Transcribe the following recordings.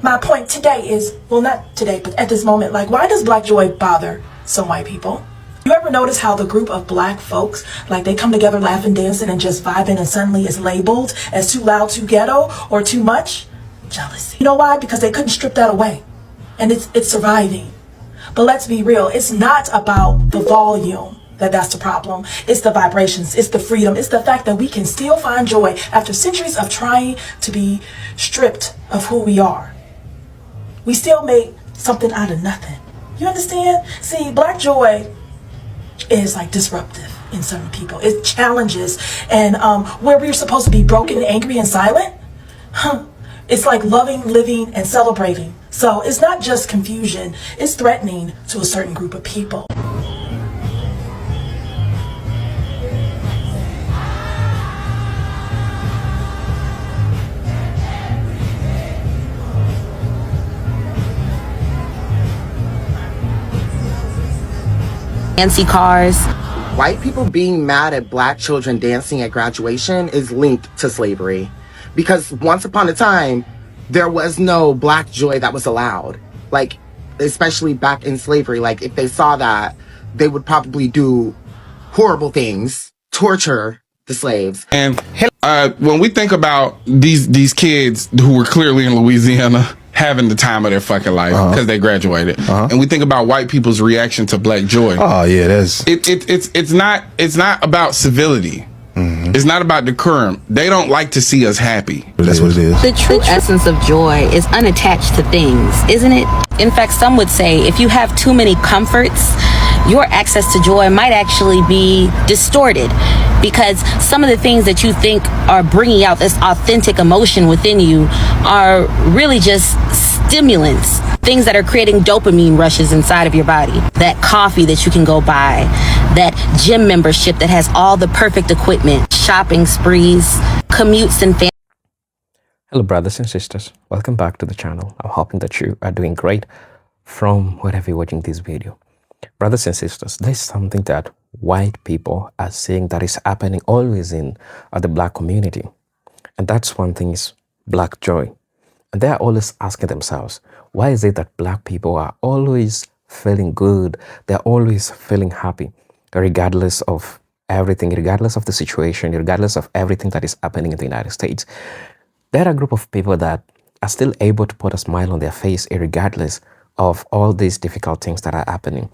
My point today is, well, not today, but at this moment, like, why does black joy bother some white people? You ever notice how the group of black folks, like, they come together laughing, dancing, and just vibing, and suddenly it's labeled as too loud, too ghetto, or too much? Jealousy. You know why? Because they couldn't strip that away. And it's surviving. But let's be real, it's not about the volume that's the problem. It's the vibrations, it's the freedom, it's the fact that we can still find joy after centuries of trying to be stripped of who we are. We still make something out of nothing. You understand? See, black joy is like disruptive in certain people. It challenges, and where we're supposed to be broken, angry, and silent, it's like loving, living, and celebrating. So it's not just confusion, it's threatening to a certain group of people. Fancy cars. White people being mad at black children dancing at graduation is linked to slavery. Because once upon a time, there was no black joy that was allowed. Like, especially back in slavery, like, if they saw that, they would probably do horrible things, torture the slaves. And when we think about these kids who were clearly in Louisiana having the time of their fucking life because they graduated, and we think about white people's reaction to black joy. Oh yeah, that's it's not about civility. It's not about decorum. They don't like to see us happy. That's what it is. The true essence of joy is unattached to things, isn't it? In fact, some would say if you have too many comforts, your access to joy might actually be distorted, because some of the things that you think are bringing out this authentic emotion within you are really just stimulants, things that are creating dopamine rushes inside of your body. That coffee that you can go buy, that gym membership that has all the perfect equipment, shopping sprees, commutes, and family. Hello brothers and sisters, welcome back to the channel. I'm hoping that you are doing great from wherever you're watching this video. Brothers and sisters, there's something that white people are saying that is happening always in the black community. And that's one thing, is black joy. And they're always asking themselves, why is it that black people are always feeling good? They're always feeling happy, regardless of everything, regardless of the situation, regardless of everything that is happening in the United States. There are a group of people that are still able to put a smile on their face, regardless of all these difficult things that are happening.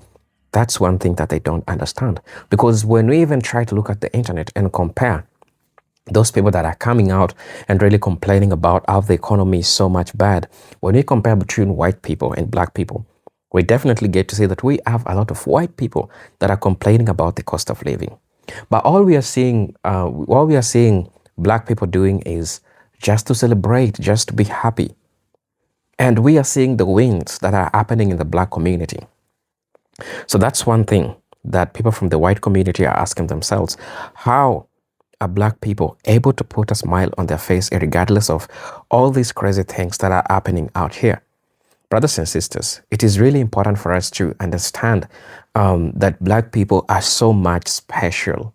That's one thing that they don't understand. Because when we even try to look at the internet and compare those people that are coming out and really complaining about how the economy is so much bad, when we compare between white people and black people, we definitely get to see that we have a lot of white people that are complaining about the cost of living. But all we are seeing black people doing is just to celebrate, just to be happy. And we are seeing the wins that are happening in the black community. So that's one thing that people from the white community are asking themselves. How are black people able to put a smile on their face regardless of all these crazy things that are happening out here? Brothers and sisters, it is really important for us to understand that black people are so much special.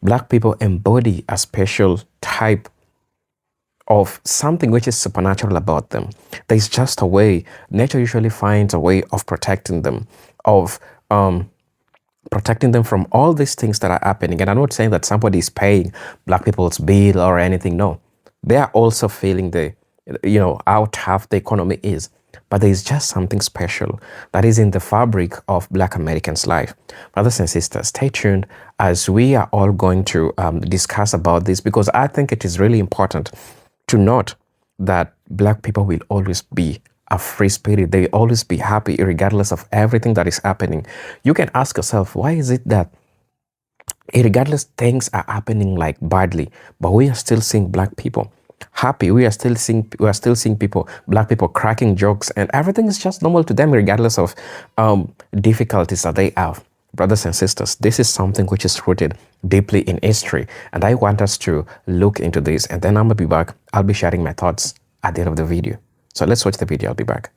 Black people embody a special type of something which is supernatural about them. There's just a way, nature usually finds a way of protecting them, of protecting them from all these things that are happening. And I'm not saying that somebody is paying black people's bill or anything, no. They are also feeling how tough the economy is. But there is just something special that is in the fabric of black Americans' life. Brothers and sisters, stay tuned as we are all going to discuss about this, because I think it is really important to note that black people will always be a free spirit. They will always be happy regardless of everything that is happening. You can ask yourself, why is it that regardless things are happening like badly, but we are still seeing black people happy? We are still seeing black people cracking jokes, and everything is just normal to them regardless of difficulties that they have. Brothers and sisters, this is something which is rooted deeply in history, and I want us to look into this, and then I'm gonna be back. I'll be sharing my thoughts at the end of the video. So let's watch the video. I'll be back.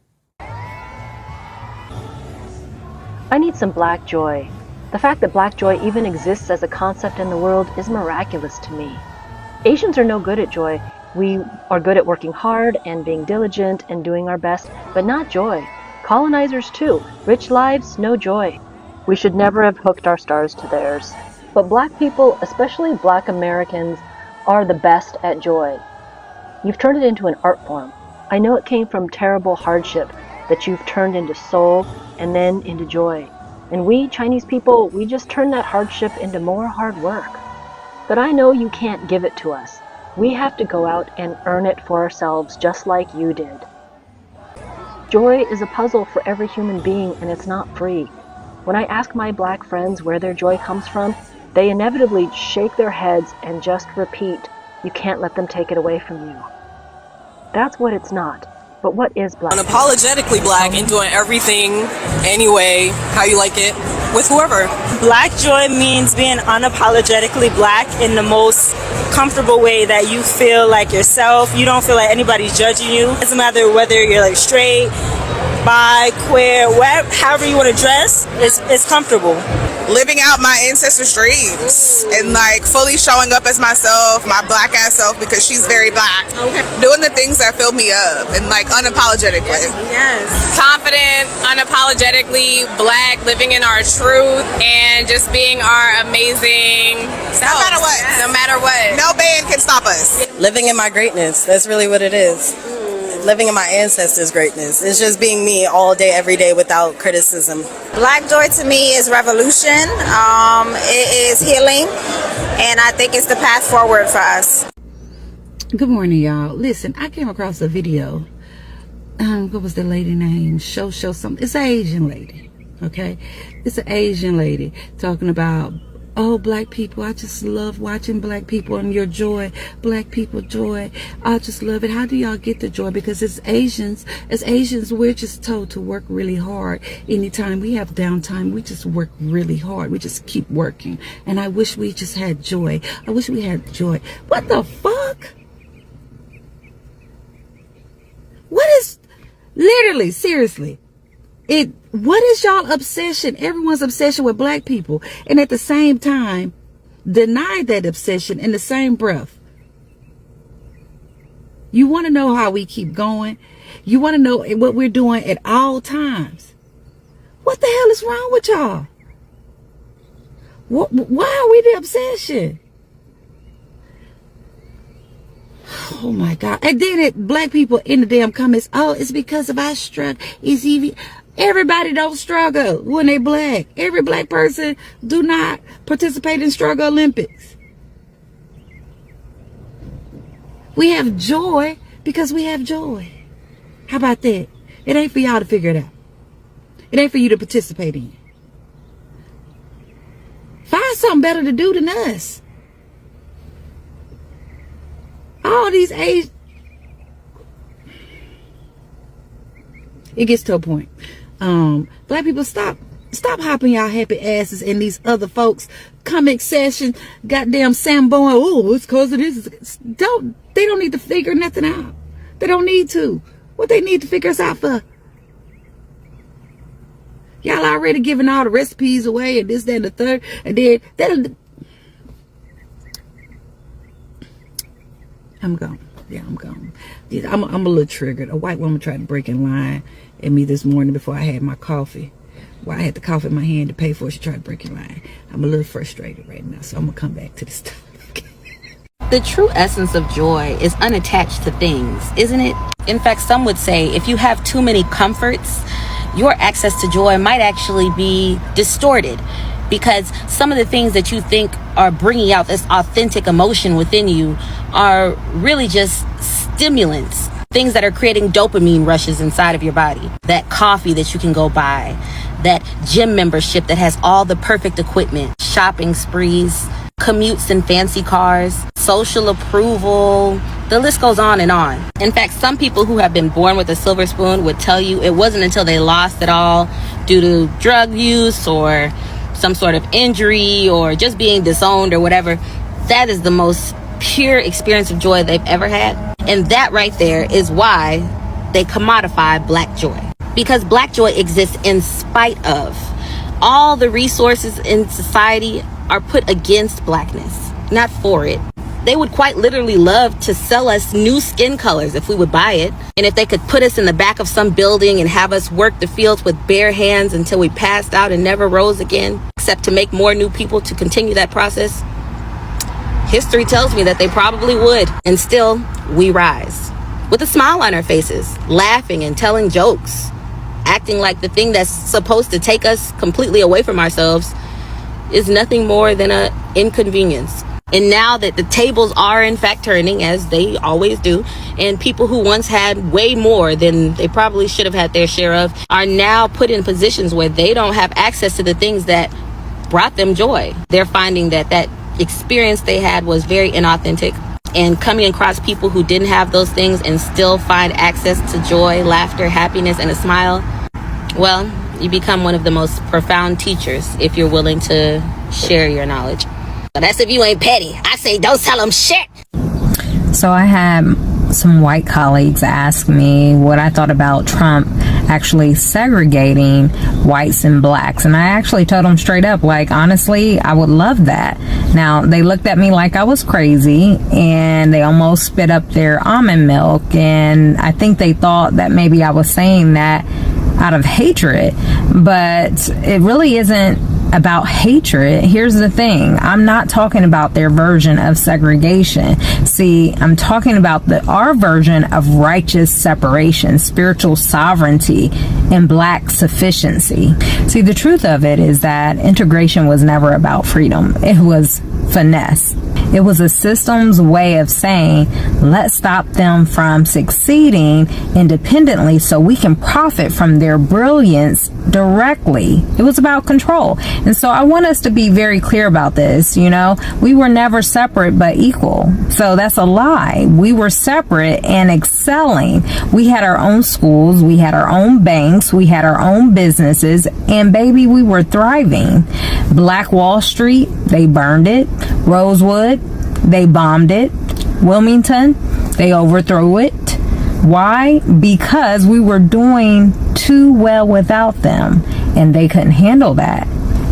I need some black joy. The fact that black joy even exists as a concept in the world is miraculous to me. Asians are no good at joy, We are good at working hard and being diligent and doing our best, but not joy. Colonizers too. Rich lives, no joy. We should never have hooked our stars to theirs. But black people, especially black Americans, are the best at joy. You've turned it into an art form. I know it came from terrible hardship that you've turned into soul and then into joy. And we, Chinese people, we just turn that hardship into more hard work. But I know you can't give it to us. We have to go out and earn it for ourselves just like you did. Joy is a puzzle for every human being, and it's not free. When I ask my black friends where their joy comes from, they inevitably shake their heads and just repeat, "You can't let them take it away from you." That's what it's not. But what is black? Unapologetically black and doing everything anyway, how you like it, with whoever. Black joy means being unapologetically black in the most comfortable way that you feel like yourself. You don't feel like anybody's judging you. It doesn't matter whether you're like straight, bi, queer, however you want to dress, it's comfortable. Living out my ancestors' dreams and like fully showing up as myself, my black ass self, because she's very black. Okay. Doing the things that fill me up and like unapologetically. Yes. Confident, unapologetically black, living in our truth and just being our amazing selves. No matter what. No matter what. No band can stop us. Living in my greatness. That's really what it is. Living in my ancestors' greatness. It's just being me all day, every day without criticism. Black joy to me is revolution. It is healing. And I think it's the path forward for us. Good morning, y'all. Listen, I came across a video. What was the lady name? Show something. It's an Asian lady. Okay? It's an Asian lady talking about, oh, black people, I just love watching black people and your joy. Black people joy. I just love it. How do y'all get the joy? Because as Asians, we're just told to work really hard. Anytime we have downtime, we just work really hard. We just keep working. And I wish we just had joy. I wish we had joy. What the fuck? What is, literally, seriously, what is y'all obsession? Everyone's obsession with black people, and at the same time deny that obsession in the same breath. You want to know how we keep going? You want to know what we're doing at all times? What the hell is wrong with y'all? Why are we the obsession? Oh my God. And then black people in the damn comments, oh, it's because of our struggle. It's even, everybody don't struggle when they black. Every black person do not participate in struggle Olympics. We have joy because we have joy. How about that? It ain't for y'all to figure it out. It ain't for you to participate in. Find something better to do than us. All these age, it gets to a point. Black people, stop hopping y'all happy asses in these other folks' comic session, goddamn Samboing. Oh, it's cause of this. They don't need to figure nothing out. They don't need to. What they need to figure us out for? Y'all already giving all the recipes away and this, that, and the third, and then that'll. I'm gone. Yeah, I'm gone. Yeah, I'm a little triggered. A white woman tried to break in line at me this morning before I had my coffee. Well, I had the coffee in my hand to pay for it. She tried to break in line. I'm a little frustrated right now, so I'm going to come back to this topic. The true essence of joy is unattached to things, isn't it? In fact, some would say if you have too many comforts, your access to joy might actually be distorted, because some of the things that you think are bringing out this authentic emotion within you are really just stimulants, things that are creating dopamine rushes inside of your body. That coffee that you can go buy, that gym membership that has all the perfect equipment, shopping sprees, commutes in fancy cars, social approval, the list goes on and on. In fact, some people who have been born with a silver spoon would tell you it wasn't until they lost it all due to drug use or some sort of injury or just being disowned or whatever, that is the most pure experience of joy they've ever had. And that right there is why they commodify black joy. Because black joy exists in spite of. All the resources in society are put against blackness, not for it. They would quite literally love to sell us new skin colors if we would buy it. And if they could put us in the back of some building and have us work the fields with bare hands until we passed out and never rose again, except to make more new people to continue that process, history tells me that they probably would. And still, we rise with a smile on our faces, laughing and telling jokes, acting like the thing that's supposed to take us completely away from ourselves is nothing more than an inconvenience. And now that the tables are in fact turning, as they always do, and people who once had way more than they probably should have had their share of are now put in positions where they don't have access to the things that brought them joy. They're finding that that experience they had was very inauthentic, and coming across people who didn't have those things and still find access to joy, laughter, happiness, and a smile, well, you become one of the most profound teachers if you're willing to share your knowledge. But that's if you ain't petty. I say don't tell them shit. So I had some white colleagues ask me what I thought about Trump actually segregating whites and blacks. And I actually told them straight up, like, honestly, I would love that. Now, they looked at me like I was crazy, and they almost spit up their almond milk. And I think they thought that maybe I was saying that out of hatred, but it really isn't about hatred. Here's the thing. I'm not talking about their version of segregation. See, I'm talking about our version of righteous separation, spiritual sovereignty, and black sufficiency. See, the truth of it is that integration was never about freedom. It was finesse. It was a system's way of saying, let's stop them from succeeding independently so we can profit from their brilliance directly. It was about control. And so I want us to be very clear about this. You know, we were never separate but equal. So that's a lie. We were separate and excelling. We had our own schools. We had our own banks. We had our own businesses. And baby, we were thriving. Black Wall Street, they burned it. Rosewood, they bombed it. Wilmington, they overthrew it. Why? Because we were doing too well without them, and they couldn't handle that.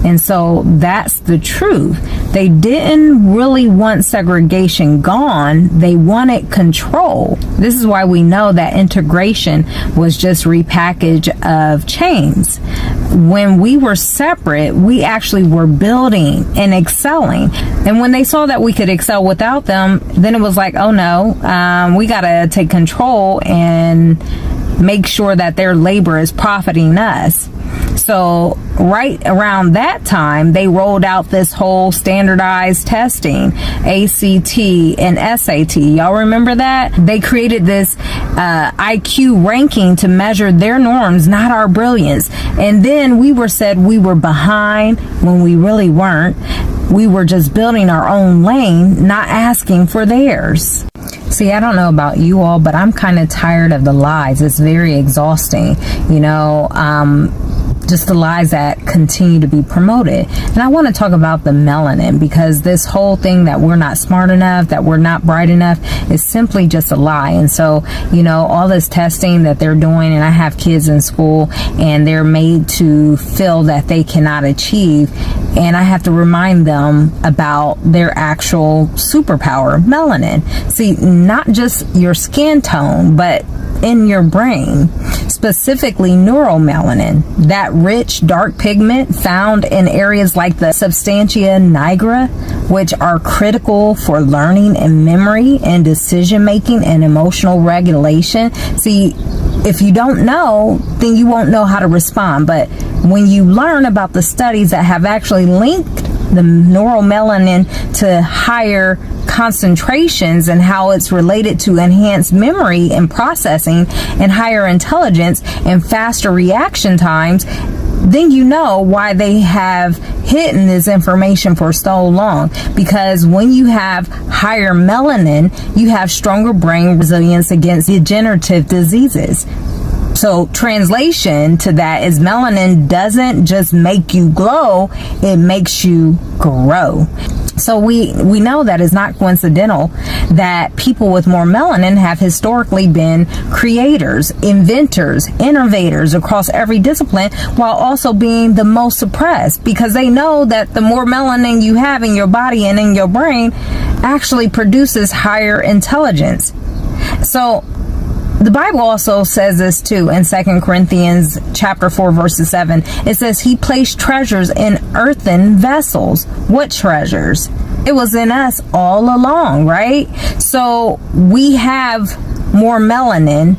And so that's the truth. They didn't really want segregation gone. They wanted control. This is why we know that integration was just repackage of chains. When we were separate, we actually were building and excelling. And when they saw that we could excel without them, then it was like, oh no, we got to take control and make sure that their labor is profiting us. So right around that time, they rolled out this whole standardized testing, ACT and SAT. Y'all remember that? They created this IQ ranking to measure their norms, not our brilliance. And then we were said we were behind when we really weren't. We were just building our own lane, not asking for theirs. See, I don't know about you all, but I'm kind of tired of the lies. It's very exhausting, you know, just the lies that continue to be promoted. And I want to talk about the melanin, because this whole thing that we're not smart enough, that we're not bright enough, is simply just a lie. And so, you know, all this testing that they're doing, and I have kids in school, and they're made to feel that they cannot achieve. And I have to remind them about their actual superpower, melanin. See, not just your skin tone, but in your brain, specifically neuromelanin, that rich dark pigment found in areas like the substantia nigra, which are critical for learning and memory and decision making and emotional regulation. See, if you don't know, then you won't know how to respond. But when you learn about the studies that have actually linked the neuromelanin to higher concentrations and how it's related to enhanced memory and processing and higher intelligence and faster reaction times, then you know why they have hidden this information for so long. Because when you have higher melanin, you have stronger brain resilience against degenerative diseases. So translation to that is melanin doesn't just make you glow, it makes you grow. So we know that it's not coincidental that people with more melanin have historically been creators, inventors, innovators across every discipline, while also being the most suppressed, because they know that the more melanin you have in your body and in your brain actually produces higher intelligence. So the Bible also says this too in 2 Corinthians chapter 4 verses 7. It says he placed treasures in earthen vessels. What treasures? It was in us all along, right? So we have more melanin,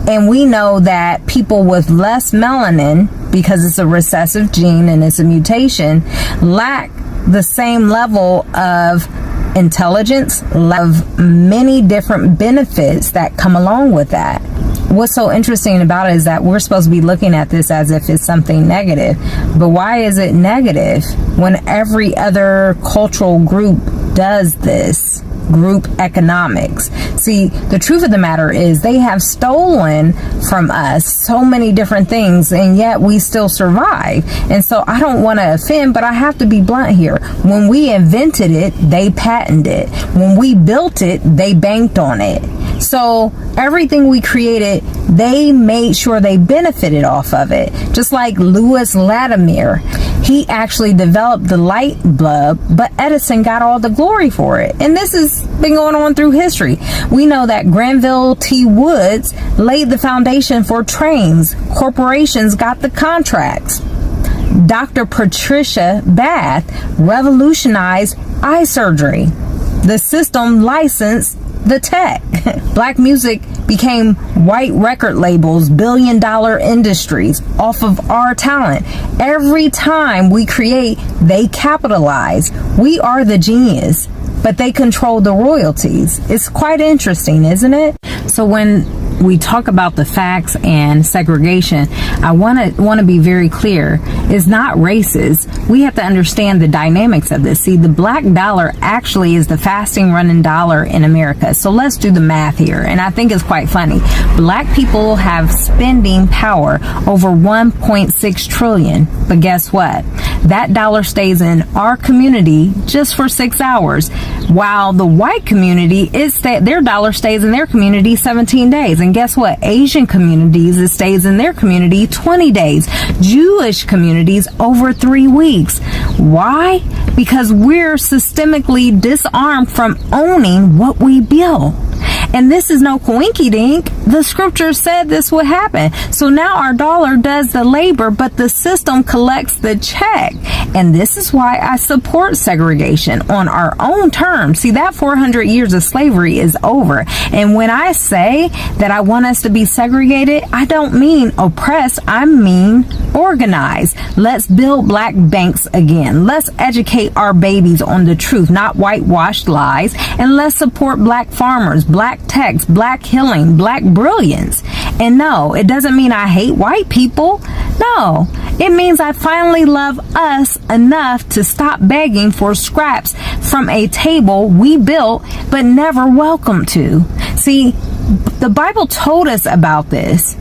and we know that people with less melanin, because it's a recessive gene and it's a mutation, lack the same level of intelligence, of many different benefits that come along with that. What's so interesting about it is that we're supposed to be looking at this as if it's something negative. But why is it negative when every other cultural group does this? Group economics. See, the truth of the matter is they have stolen from us so many different things, and yet we still survive. And so I don't want to offend, but I have to be blunt here. When we invented it, they patented it. When we built it, they banked on it. So everything we created, they made sure they benefited off of it. Just like Louis Latimer, he actually developed the light bulb, but Edison got all the glory for it. And this has been going on through history. We know that Granville T. Woods laid the foundation for trains. Corporations got the contracts. Dr. Patricia Bath revolutionized eye surgery. The system licensed the tech. Black music became white record labels, billion-dollar industries off of our talent. Every time we create, they capitalize. We are the genius, but they control the royalties. It's quite interesting, isn't it? So when we talk about the facts and segregation, I want to be very clear. It's not racist. We have to understand the dynamics of this. See, the black dollar actually is the fastest running dollar in America. So let's do the math here. And I think it's quite funny. Black people have spending power over 1.6 trillion. But guess what? That dollar stays in our community just for 6 hours, while the white community, their dollar stays in their community 17 days. And guess what? Asian communities, it stays in their community 20 days. Jewish communities over 3 weeks. Why? Because we're systemically disarmed from owning what we build. And this is no coinky dink. The scripture said this would happen. So now our dollar does the labor, but the system collects the check. And this is why I support segregation on our own terms. See, that 400 years of slavery is over. And when I say that I want us to be segregated, I don't mean oppressed. I mean organized. Let's build black banks again. Let's educate our babies on the truth, not whitewashed lies. And let's support black farmers, black techs, black healing, black brilliance. And no, it doesn't mean I hate white people. No, it means I finally love us enough to stop begging for scraps from a table we built but never welcomed to. See, the Bible told us about this.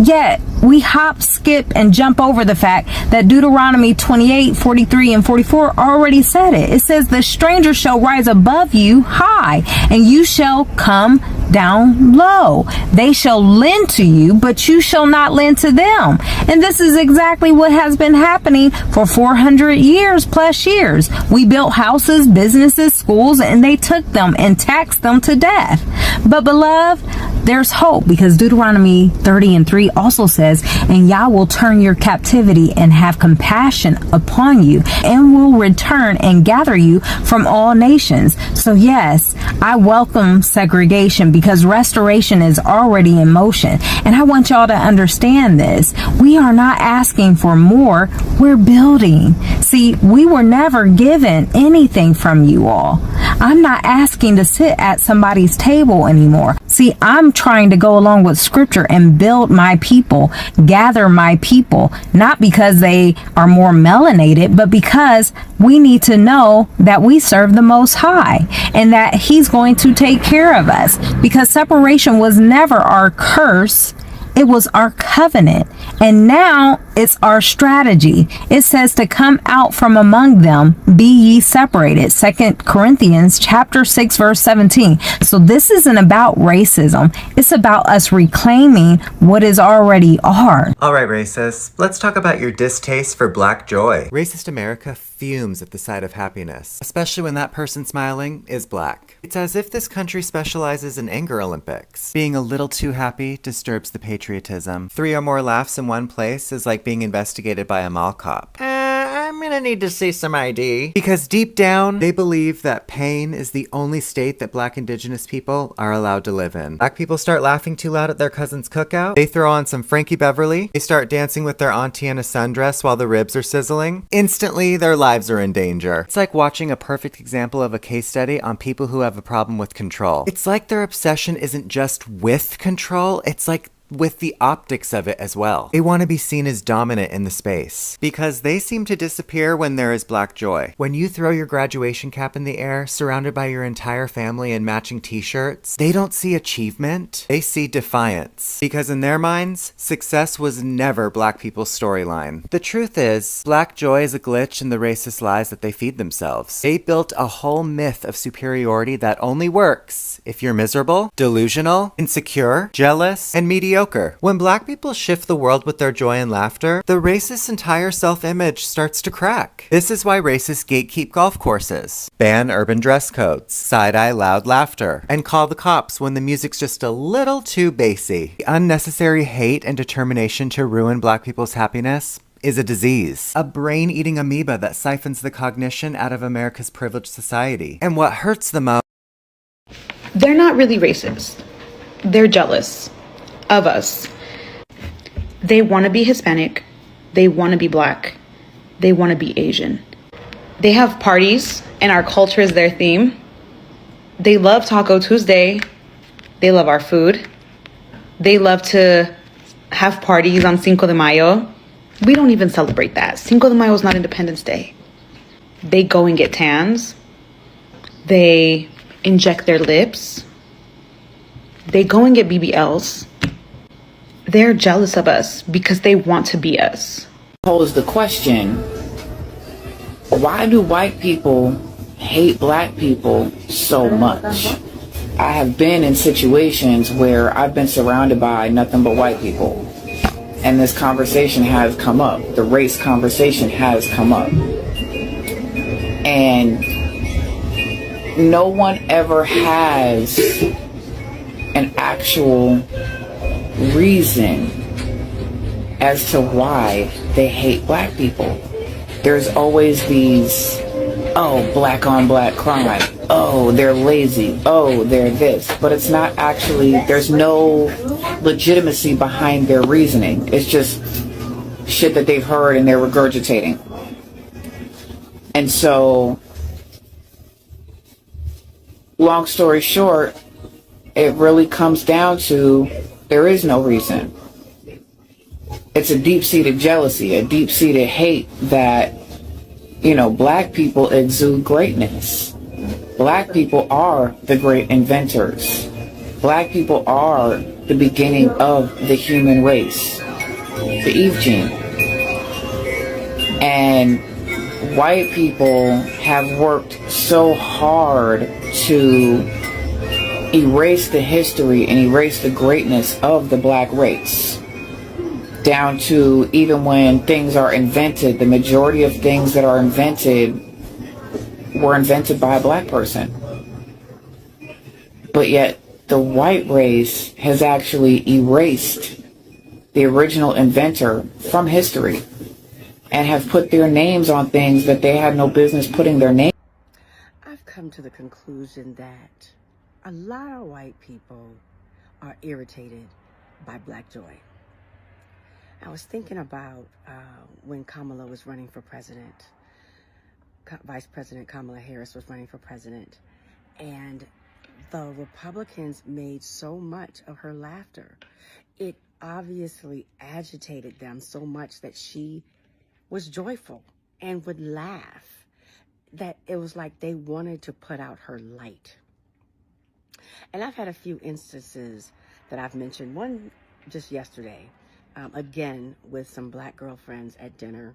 Yet we hop, skip, and jump over the fact that Deuteronomy 28, 43, and 44 already said it. It says, the stranger shall rise above you high, and you shall come down low. They shall lend to you, but you shall not lend to them. And this is exactly what has been happening for 400 years plus years. We built houses, businesses, schools, and they took them and taxed them to death. But beloved, there's hope, because Deuteronomy 30 and 3 also says, and Yah will turn your captivity and have compassion upon you, and will return and gather you from all nations. So yes, I welcome segregation, because restoration is already in motion. And I want y'all to understand this. We are not asking for more, we're building. See, we were never given anything from you all. I'm not asking to sit at somebody's table anymore. See, I'm trying to go along with scripture and build my people, gather my people, not because they are more melanated, but because we need to know that we serve the Most High and that He's going to take care of us, because separation was never our curse. It was our covenant. And now it's our strategy. It says to come out from among them, be ye separated. 2 Corinthians chapter 6, verse 17. So this isn't about racism. It's about us reclaiming what is already ours. All right, racists, let's talk about your distaste for black joy. Racist America fumes at the sight of happiness, especially when that person smiling is black. It's as if this country specializes in anger Olympics. Being a little too happy disturbs the patriotism. 3 or more laughs in one place is like being investigated by a mall cop. I'm gonna need to see some ID. Because deep down, they believe that pain is the only state that black indigenous people are allowed to live in. Black people start laughing too loud at their cousin's cookout. They throw on some Frankie Beverly. They start dancing with their auntie in a sundress while the ribs are sizzling. Instantly, their lives are in danger. It's like watching a perfect example of a case study on people who have a problem with control. It's like their obsession isn't just with control, it's like with the optics of it as well. They want to be seen as dominant in the space because they seem to disappear when there is black joy. When you throw your graduation cap in the air, surrounded by your entire family in matching t-shirts, they don't see achievement, they see defiance. Because in their minds, success was never black people's storyline. The truth is, black joy is a glitch in the racist lies that they feed themselves. They built a whole myth of superiority that only works if you're miserable, delusional, insecure, jealous, and mediocre. When black people shift the world with their joy and laughter, the racist's entire self-image starts to crack. This is why racists gatekeep golf courses, ban urban dress codes, side-eye loud laughter, and call the cops when the music's just a little too bassy. The unnecessary hate and determination to ruin black people's happiness is a disease, a brain-eating amoeba that siphons the cognition out of America's privileged society. And what hurts the most, they're not really racist. They're jealous of us. They want to be Hispanic. They want to be black. They want to be Asian. They have parties and our culture is their theme. They love Taco Tuesday. They love our food. They love to have parties on Cinco de Mayo. We don't even celebrate that. Cinco de Mayo is not Independence Day. They go and get tans. They inject their lips. They go and get BBLs. They're jealous of us because they want to be us. Pose the question, why do white people hate black people so much? I have been in situations where I've been surrounded by nothing but white people, and this conversation has come up. The race conversation has come up. And no one ever has an actual reason as to why they hate black people. There's always these, oh, black on black crime, oh, they're lazy, oh, they're this, but it's not actually, there's no legitimacy behind their reasoning. It's just shit that they've heard and they're regurgitating. And so, long story short, it really comes down to there is no reason. It's a deep-seated jealousy, a deep-seated hate that, you know, black people exude greatness. Black people are the great inventors. Black people are the beginning of the human race, the Eve gene. And white people have worked so hard to erase the history and erase the greatness of the black race, down to even when things are invented, the majority of things that are invented were invented by a black person. But yet the white race has actually erased the original inventor from history and have put their names on things that they had no business putting their name. I've come to the conclusion that a lot of white people are irritated by black joy. I was thinking about when Kamala was running for president, Vice President Kamala Harris was running for president, and the Republicans made so much of her laughter. It obviously agitated them so much that she was joyful and would laugh, that it was like they wanted to put out her light. And I've had a few instances that I've mentioned. One just yesterday, again with some black girlfriends at dinner,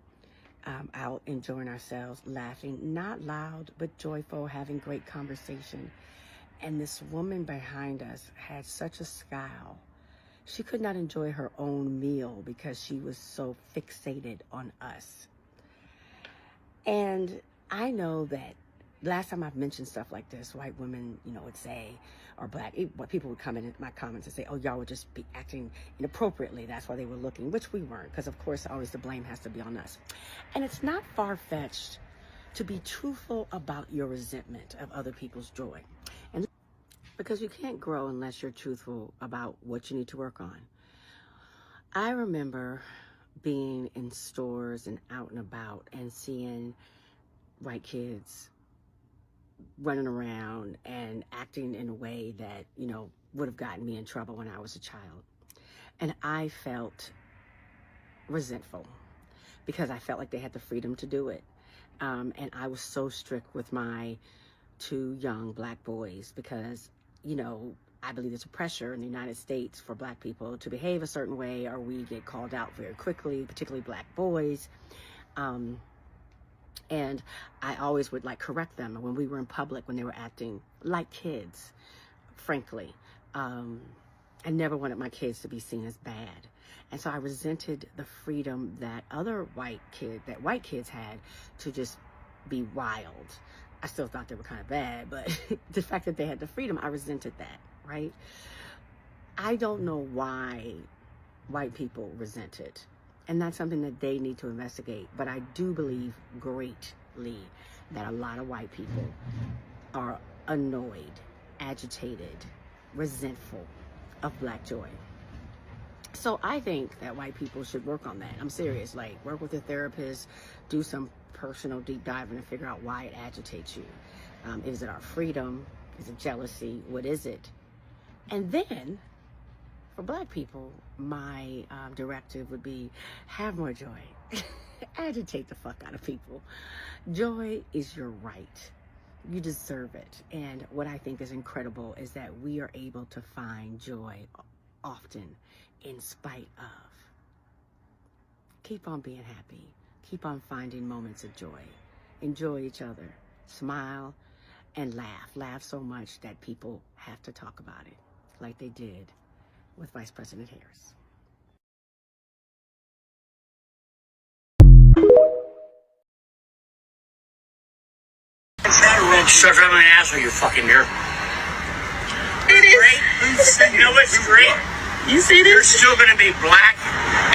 out enjoying ourselves, laughing, not loud, but joyful, having great conversation. And this woman behind us had such a scowl. She could not enjoy her own meal because she was so fixated on us. And I know that last time I've mentioned stuff like this, white women, would say, or black, people would come in my comments and say, oh, y'all would just be acting inappropriately. That's why they were looking, which we weren't, because of course always the blame has to be on us. And it's not far-fetched to be truthful about your resentment of other people's joy. And because you can't grow unless you're truthful about what you need to work on. I remember being in stores and out and about and seeing white kids running around and acting in a way that, would have gotten me in trouble when I was a child. And I felt resentful because I felt like they had the freedom to do it. And I was so strict with my 2 young black boys because, I believe there's a pressure in the United States for black people to behave a certain way or we get called out very quickly, particularly black boys. And I always would correct them when we were in public, when they were acting like kids, frankly. I never wanted my kids to be seen as bad. And so I resented the freedom that white kids had to just be wild. I still thought they were kind of bad, but the fact that they had the freedom, I resented that, right? I don't know why white people resent it. And that's something that they need to investigate. But I do believe greatly that a lot of white people are annoyed, agitated, resentful of black joy. So I think that white people should work on that. I'm serious, work with a therapist, do some personal deep diving and figure out why it agitates you. Is it our freedom? Is it jealousy? What is it? And then for black people, my directive would be have more joy. Agitate the fuck out of people. Joy is your right. You deserve it. And what I think is incredible is that we are able to find joy often in spite of. Keep on being happy. Keep on finding moments of joy. Enjoy each other. Smile and laugh. Laugh so much that people have to talk about it, like they did with Vice President Harris. Start driving my ass with your fucking nerve. It is great. You know what's great? You see this? You're still going to be black,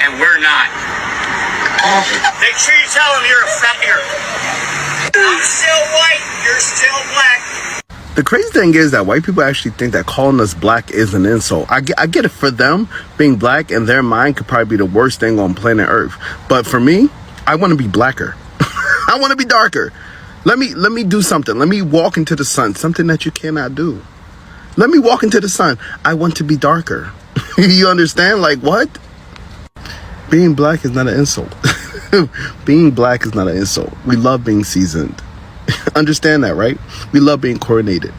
and we're not. Make sure you tell them you're a fucker. I'm still white. You're still black. The crazy thing is that white people actually think that calling us black is an insult. I get it. For them, being black in their mind could probably be the worst thing on planet Earth. But for me, I want to be blacker. I want to be darker. Let me do something. Let me walk into the sun, something that you cannot do. Let me walk into the sun. I want to be darker. You understand? What? Being black is not an insult. Being black is not an insult. We love being seasoned. Understand that, right? We love being coordinated.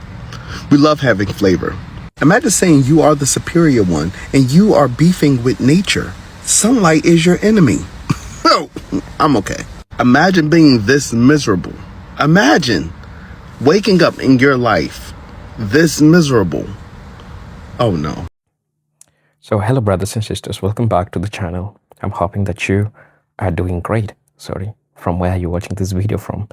We love having flavor. Imagine saying you are the superior one and you are beefing with nature. Sunlight is your enemy. Oh, I'm okay. Imagine being this miserable. Imagine waking up in your life this miserable. Oh no. So hello brothers and sisters, welcome back to the channel. I'm hoping that you are doing great. Sorry, from where you're watching this video from.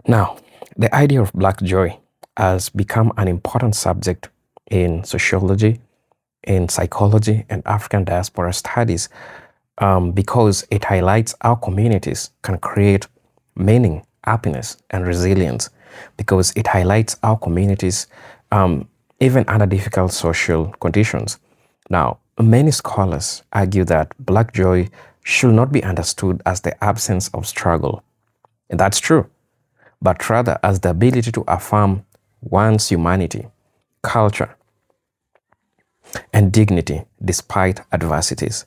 Now, the idea of black joy has become an important subject in sociology, in psychology, and African diaspora studies because it highlights how communities can create meaning, happiness, and resilience, because it highlights how communities, even under difficult social conditions. Now, many scholars argue that black joy should not be understood as the absence of struggle. And that's true, but rather as the ability to affirm one's humanity, culture, and dignity despite adversities.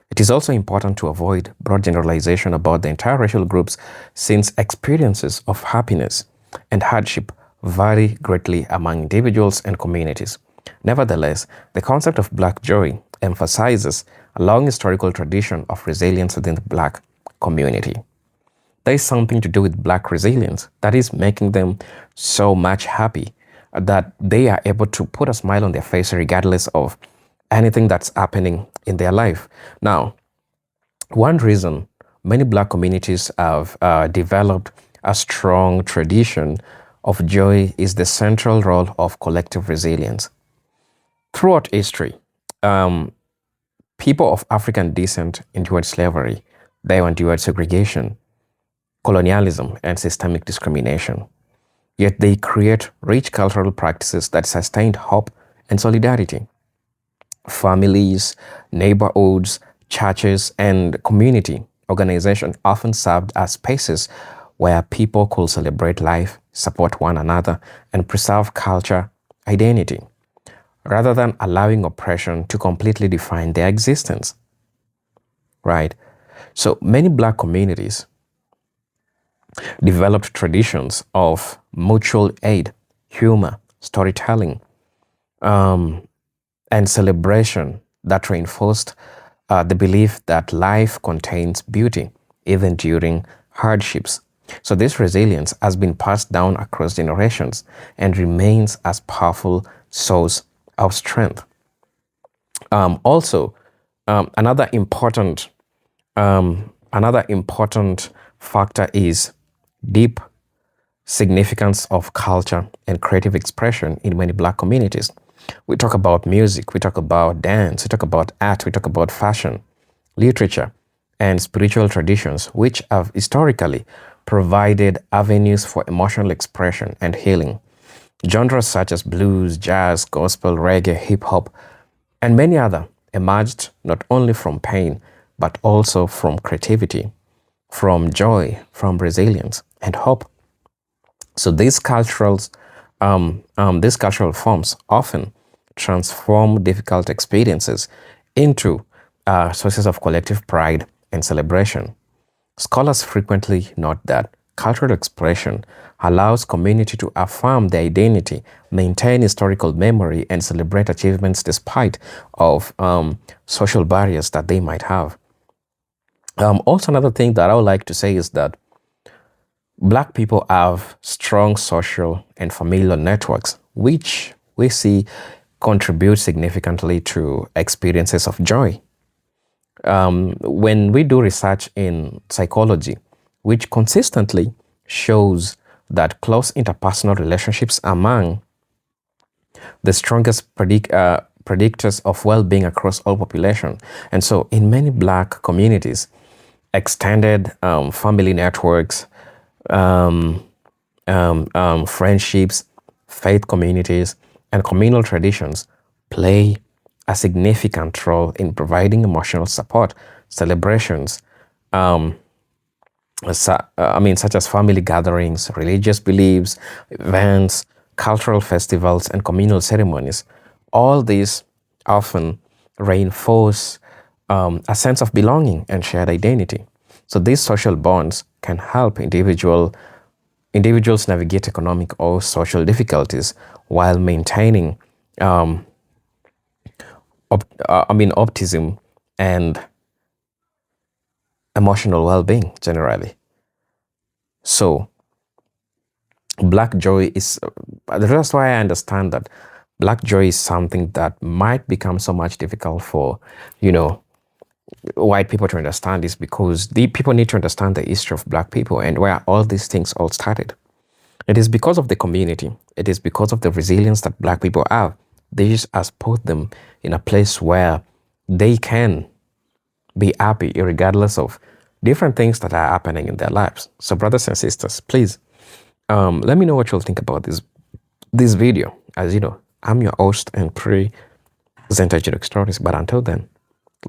It is also important to avoid broad generalization about the entire racial groups, since experiences of happiness and hardship vary greatly among individuals and communities. Nevertheless, the concept of black joy emphasizes a long historical tradition of resilience within the black community. There is something to do with black resilience that is making them so much happy that they are able to put a smile on their face regardless of anything that's happening in their life. Now, one reason many black communities have developed a strong tradition of joy is the central role of collective resilience. Throughout history, people of African descent endured slavery, they endured segregation, colonialism, and systemic discrimination. Yet they create rich cultural practices that sustained hope and solidarity. Families, neighborhoods, churches, and community organizations often served as spaces where people could celebrate life, support one another, and preserve culture identity, rather than allowing oppression to completely define their existence. Right? So many black communities developed traditions of mutual aid, humor, storytelling, and celebration that reinforced the belief that life contains beauty, even during hardships. So this resilience has been passed down across generations and remains as powerful source of strength. Another important factor is deep significance of culture and creative expression in many black communities. We talk about music, we talk about dance, we talk about art, we talk about fashion, literature, and spiritual traditions, which have historically provided avenues for emotional expression and healing. Genres such as blues, jazz, gospel, reggae, hip-hop, and many other emerged not only from pain, but also from creativity, from joy, from resilience, and hope. So these cultural forms often transform difficult experiences into sources of collective pride and celebration. Scholars frequently note that cultural expression allows community to affirm their identity, maintain historical memory, and celebrate achievements despite of social barriers that they might have. Also, another thing that I would like to say is that Black people have strong social and familial networks, which we see contribute significantly to experiences of joy. When we do research in psychology, which consistently shows that close interpersonal relationships among the strongest predictors of well-being across all population. And so in many Black communities, extended family networks, friendships, faith communities, and communal traditions play a significant role in providing emotional support, celebrations, such as family gatherings, religious beliefs, events, cultural festivals, and communal ceremonies. All these often reinforce a sense of belonging and shared identity. So these social bonds can help individuals navigate economic or social difficulties while maintaining optimism and emotional well-being generally. So Black joy is, that's why I understand that Black joy is something that might become so much difficult for, white people to understand, is because the people need to understand the history of Black people and where all these things all started. It is because of the community. It is because of the resilience that Black people have. This has put them in a place where they can be happy regardless of different things that are happening in their lives. So brothers and sisters, please, let me know what you'll think about this video. As you know, I'm your host and presenter Generic Stories. But until then,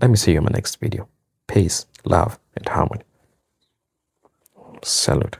let me see you in my next video. Peace, love, and harmony. Salute.